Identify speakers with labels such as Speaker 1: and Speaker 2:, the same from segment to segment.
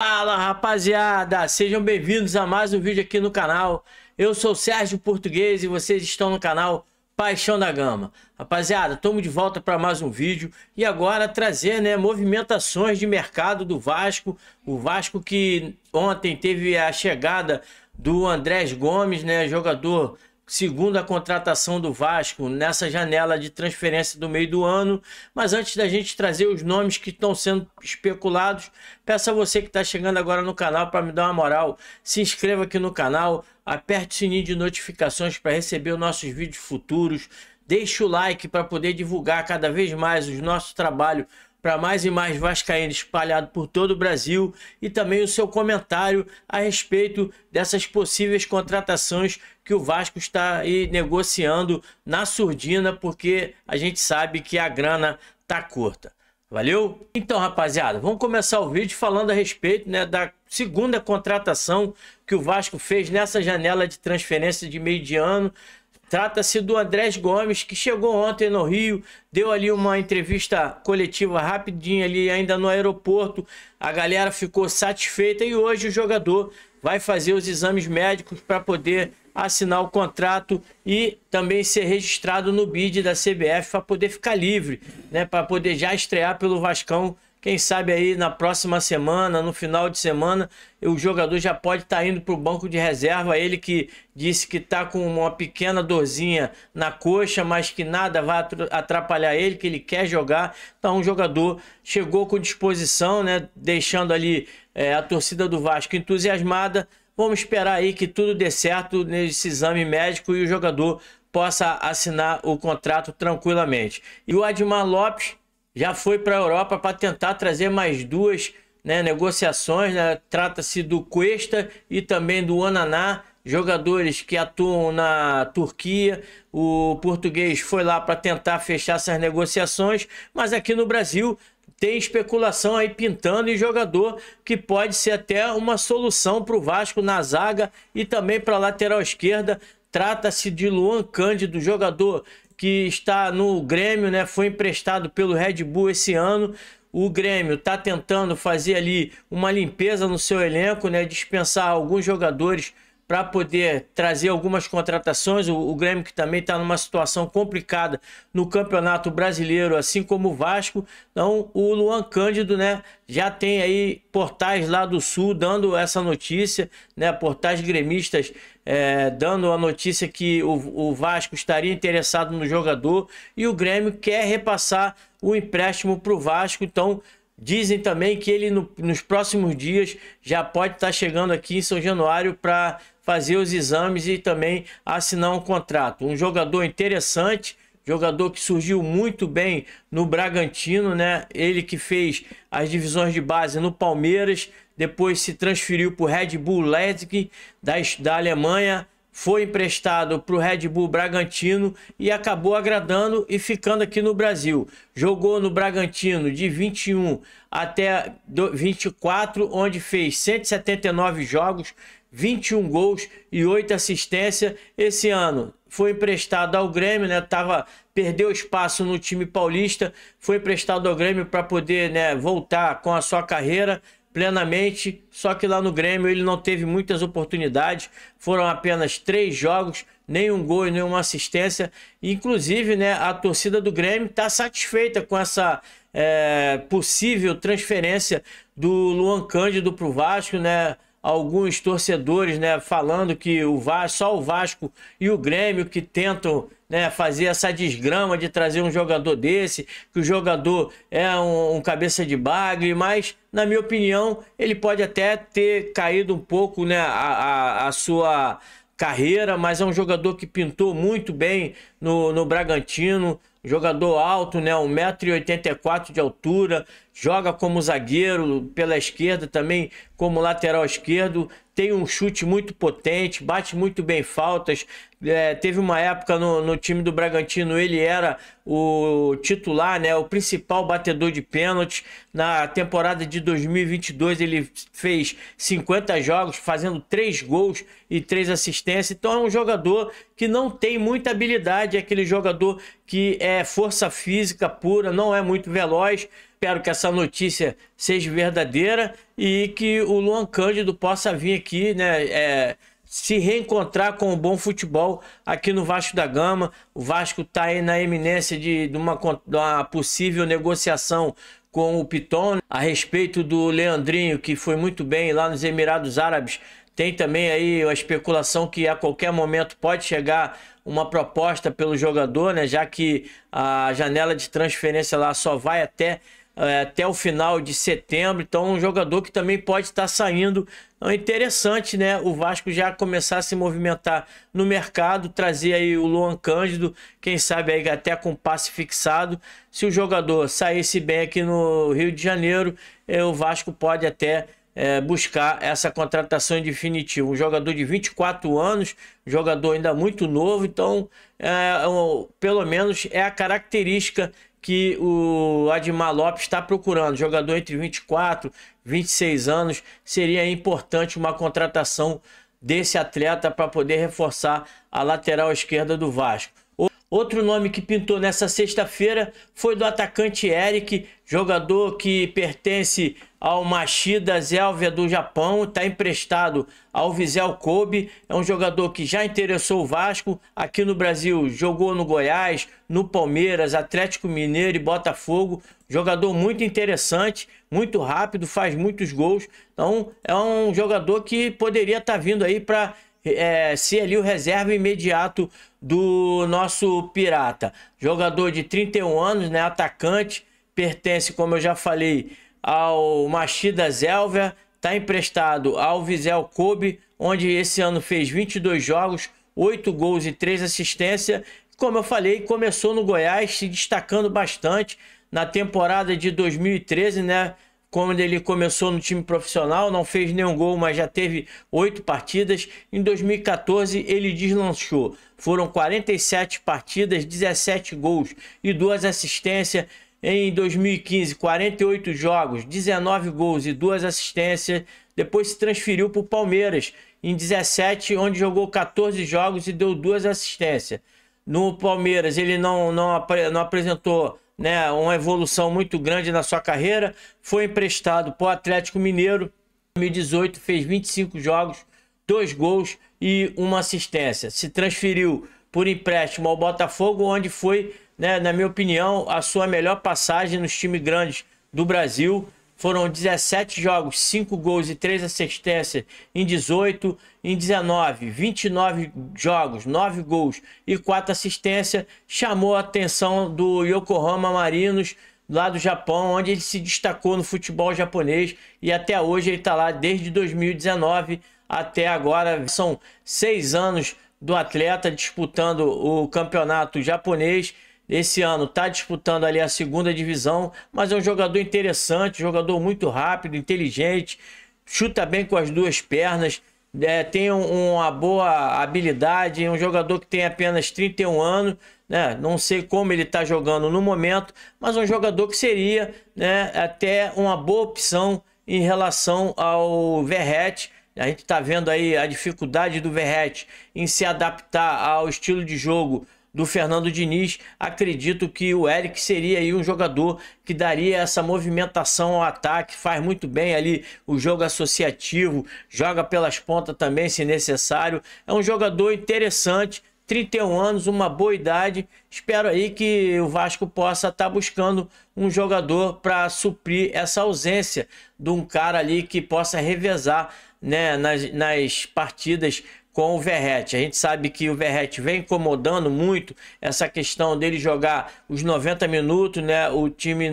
Speaker 1: Fala rapaziada, sejam bem-vindos a mais um vídeo aqui no canal. Eu sou o Sérgio Português e vocês estão no canal Paixão da Gama. Rapaziada, estamos de volta para mais um vídeo e agora trazer, movimentações de mercado do Vasco. O Vasco que ontem teve a chegada do Andrés Gomes, jogador segundo a contratação do Vasco nessa janela de transferência do meio do ano. Mas antes da gente trazer os nomes que estão sendo especulados, peço a você que está chegando agora no canal para me dar uma moral, se inscreva aqui no canal, aperte o sininho de notificações para receber os nossos vídeos futuros, deixe o like para poder divulgar cada vez mais o nosso trabalho para mais e mais vascaínos espalhado por todo o Brasil, e também o seu comentário a respeito dessas possíveis contratações que o Vasco está aí negociando na surdina, porque a gente sabe que a grana tá curta. Valeu? Então, rapaziada, vamos começar o vídeo falando a respeito, da segunda contratação que o Vasco fez nessa janela de transferência de meio de ano. Trata-se do Andrés Gomes, que chegou ontem no Rio, deu ali uma entrevista coletiva rapidinho ali ainda no aeroporto. A galera ficou satisfeita e hoje o jogador vai fazer os exames médicos para poder assinar o contrato e também ser registrado no BID da CBF para poder ficar livre, para poder já estrear pelo Vascão. Quem sabe aí na próxima semana, no final de semana, o jogador já pode estar indo para o banco de reserva. Ele que disse que está com uma pequena dorzinha na coxa, mas que nada vai atrapalhar ele, que ele quer jogar. Então o jogador chegou com disposição, deixando ali a torcida do Vasco entusiasmada. Vamos esperar aí que tudo dê certo nesse exame médico e o jogador possa assinar o contrato tranquilamente. E o Admar Lopes já foi para a Europa para tentar trazer mais duas negociações. Trata-se do Cuesta e também do Onaná, jogadores que atuam na Turquia. O português foi lá para tentar fechar essas negociações, mas aqui no Brasil tem especulação aí pintando em jogador que pode ser até uma solução para o Vasco na zaga e também para a lateral esquerda. Trata-se de Luan Cândido, jogador que está no Grêmio, foi emprestado pelo Red Bull esse ano. O Grêmio está tentando fazer ali uma limpeza no seu elenco, dispensar alguns jogadores para poder trazer algumas contratações. O Grêmio que também está numa situação complicada no Campeonato Brasileiro, assim como o Vasco. Então o Luan Cândido, já tem aí portais lá do Sul dando essa notícia, portais gremistas dando a notícia que o Vasco estaria interessado no jogador e o Grêmio quer repassar o empréstimo para o Vasco. Então dizem também que ele nos próximos dias já pode estar chegando aqui em São Januário para fazer os exames e também assinar um contrato. Um jogador interessante, jogador que surgiu muito bem no Bragantino, Ele que fez as divisões de base no Palmeiras, depois se transferiu para o Red Bull Leipzig da Alemanha, foi emprestado para o Red Bull Bragantino e acabou agradando e ficando aqui no Brasil. Jogou no Bragantino de 21 até 24, onde fez 179 jogos, 21 gols e 8 assistências. Esse ano foi emprestado ao Grêmio, perdeu espaço no time paulista, foi emprestado ao Grêmio para poder voltar com a sua carreira plenamente, só que lá no Grêmio ele não teve muitas oportunidades, foram apenas 3 jogos, nenhum gol e nenhuma assistência. Inclusive, a torcida do Grêmio está satisfeita com essa possível transferência do Luan Cândido para o Vasco, Alguns torcedores falando que só o Vasco e o Grêmio que tentam fazer essa desgrama de trazer um jogador desse, que o jogador é um cabeça de bagre, mas na minha opinião ele pode até ter caído um pouco a sua carreira, mas é um jogador que pintou muito bem no Bragantino. Jogador alto, 1,84 m de altura, joga como zagueiro pela esquerda, também como lateral esquerdo, tem um chute muito potente, bate muito bem faltas. Teve uma época no time do Bragantino, ele era o titular, o principal batedor de pênaltis. Na temporada de 2022 ele fez 50 jogos, fazendo 3 gols e 3 assistências. Então é um jogador que não tem muita habilidade, é aquele jogador que é força física pura, não é muito veloz, Espero que essa notícia seja verdadeira e que o Luan Cândido possa vir aqui, né, se reencontrar com o bom futebol aqui no Vasco da Gama. O Vasco está aí na eminência de uma possível negociação com o Piton a respeito do Leandrinho, que foi muito bem lá nos Emirados Árabes. Tem também aí a especulação que a qualquer momento pode chegar uma proposta pelo jogador, né? Já que a janela de transferência lá só vai até o final de setembro. Então, um jogador que também pode estar saindo. Então, é interessante, né? O Vasco já começar a se movimentar no mercado, trazer aí o Luan Cândido, quem sabe aí até com passe fixado. Se o jogador saísse bem aqui no Rio de Janeiro, o Vasco pode até buscar essa contratação em definitivo. Um jogador de 24 anos, jogador ainda muito novo, então pelo menos é a característica que o Admar Lopes está procurando. Jogador entre 24 e 26 anos, seria importante uma contratação desse atleta para poder reforçar a lateral esquerda do Vasco. Outro nome que pintou nessa sexta-feira foi do atacante Eric, jogador que pertence ao Machida Zelvia do Japão, está emprestado ao Vissel Kobe. É um jogador que já interessou o Vasco aqui no Brasil, jogou no Goiás, no Palmeiras, Atlético Mineiro e Botafogo. Jogador muito interessante, muito rápido, faz muitos gols. Então é um jogador que poderia estar vindo aí para ser ali o reserva imediato do nosso Pirata. Jogador de 31 anos, né, atacante, pertence, como eu já falei, ao Machida Zelvia, está emprestado ao Vissel Kobe, onde esse ano fez 22 jogos, 8 gols e 3 assistências. Como eu falei, começou no Goiás, se destacando bastante na temporada de 2013, né? Quando ele começou no time profissional, não fez nenhum gol, mas já teve 8 partidas. Em 2014 ele deslanchou. Foram 47 partidas, 17 gols e 2 assistências. Em 2015, 48 jogos, 19 gols e 2 assistências. Depois se transferiu para o Palmeiras em 17, onde jogou 14 jogos e deu 2 assistências. No Palmeiras ele não apresentou, né, uma evolução muito grande na sua carreira. Foi emprestado para o Atlético Mineiro. Em 2018 fez 25 jogos, 2 gols e 1 assistência. Se transferiu por empréstimo ao Botafogo, onde foi, né, na minha opinião, a sua melhor passagem nos times grandes do Brasil. Foram 17 jogos, 5 gols e 3 assistências em 18. Em 19, 29 jogos, 9 gols e 4 assistências. Chamou a atenção do Yokohama Marinos, lá do Japão, onde ele se destacou no futebol japonês. E até hoje ele está lá desde 2019 até agora. São 6 anos do atleta disputando o campeonato japonês. Esse ano está disputando ali a segunda divisão, mas é um jogador interessante, jogador muito rápido, inteligente, chuta bem com as duas pernas, tem uma boa habilidade, é um jogador que tem apenas 31 anos, né? Não sei como ele está jogando no momento, mas é um jogador que seria, né, até uma boa opção em relação ao Verratti. A gente está vendo aí a dificuldade do Verratti em se adaptar ao estilo de jogo do Fernando Diniz. Acredito que o Eric seria aí um jogador que daria essa movimentação ao ataque, faz muito bem ali o jogo associativo, joga pelas pontas também se necessário. É um jogador interessante, 31 anos, uma boa idade. Espero aí que o Vasco possa estar buscando um jogador para suprir essa ausência de um cara ali que possa revezar, né, nas partidas com o Verratti. A gente sabe que o Verratti vem incomodando muito essa questão dele jogar os 90 minutos, né? O time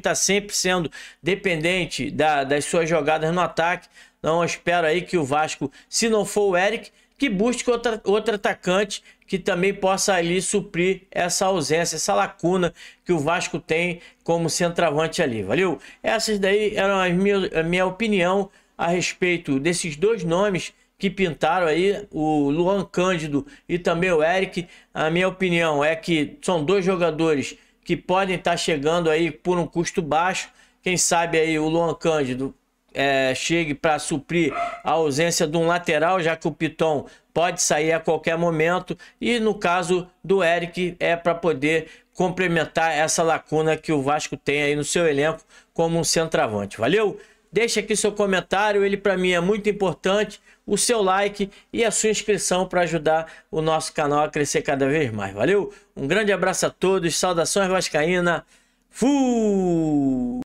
Speaker 1: tá sempre sendo dependente das suas jogadas no ataque. Então eu espero aí que o Vasco, se não for o Eric, que busque outro atacante que também possa ali suprir essa ausência, essa lacuna que o Vasco tem como centroavante ali. Valeu? Essas daí eram a minha opinião a respeito desses dois nomes que pintaram aí, o Luan Cândido e também o Eric. A minha opinião é que são dois jogadores que podem estar chegando aí por um custo baixo. Quem sabe aí o Luan Cândido chegue para suprir a ausência de um lateral, já que o Piton pode sair a qualquer momento, e no caso do Eric é para poder complementar essa lacuna que o Vasco tem aí no seu elenco como um centroavante. Valeu? Deixa aqui seu comentário, ele para mim é muito importante, o seu like e a sua inscrição para ajudar o nosso canal a crescer cada vez mais. Valeu? Um grande abraço a todos, saudações vascaína. Fui!